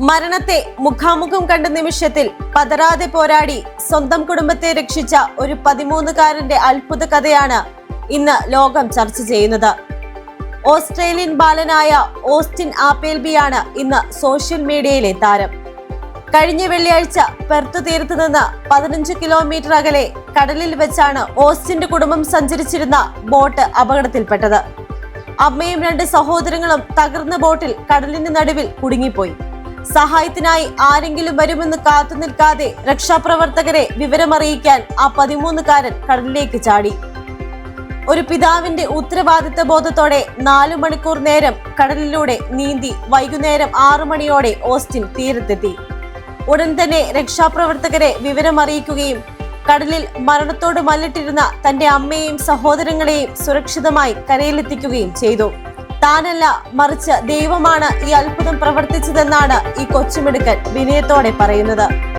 മരണത്തെ മുഖാമുഖം കണ്ട നിമിഷത്തിൽ പതറാതെ പോരാടി സ്വന്തം കുടുംബത്തെ രക്ഷിച്ച ഒരു 13-കാരന്റെ അത്ഭുത കഥയാണ് ഇന്ന് ലോകം ചർച്ച ചെയ്യുന്നത്. ഓസ്ട്രേലിയൻ ബാലനായ ഓസ്റ്റിൻ ആപ്പേൽബിയാണ് ഇന്ന് സോഷ്യൽ മീഡിയയിലെ താരം. കഴിഞ്ഞ വെള്ളിയാഴ്ച പെർത്ത് തീരത്ത് നിന്ന് 15 കിലോമീറ്റർ അകലെ കടലിൽ വെച്ചാണ് ഓസ്റ്റിന്റെ കുടുംബം സഞ്ചരിച്ചിരുന്ന ബോട്ട് അപകടത്തിൽപ്പെട്ടത്. അമ്മയും 2 സഹോദരങ്ങളും തകർന്ന ബോട്ടിൽ കടലിന് നടുവിൽ കുടുങ്ങിപ്പോയി. സഹായത്തിനായി ആരെങ്കിലും വരുമെന്ന് കാത്തു നിൽക്കാതെ രക്ഷാപ്രവർത്തകരെ വിവരമറിയിക്കാൻ ആ 13-കാരൻ കടലിലേക്ക് ചാടി. ഒരു പിതാവിന്റെ ഉത്തരവാദിത്ത ബോധത്തോടെ 4 മണിക്കൂർ നേരം കടലിലൂടെ നീന്തി വൈകുന്നേരം 6 മണിയോടെ ഓസ്റ്റിൻ തീരത്തെത്തി. ഉടൻ തന്നെ രക്ഷാപ്രവർത്തകരെ വിവരമറിയിക്കുകയും കടലിൽ മരണത്തോട് മല്ലിട്ടിരുന്ന തന്റെ അമ്മയെയും സഹോദരങ്ങളെയും സുരക്ഷിതമായി കരയിലെത്തിക്കുകയും ചെയ്തു. താനല്ല, മറിച്ച് ദൈവമാണ് ഈ അത്ഭുതം പ്രവർത്തിച്ചതെന്നാണ് ഈ കൊച്ചുമിടുക്കൻ വിനയത്തോടെ പറയുന്നത്.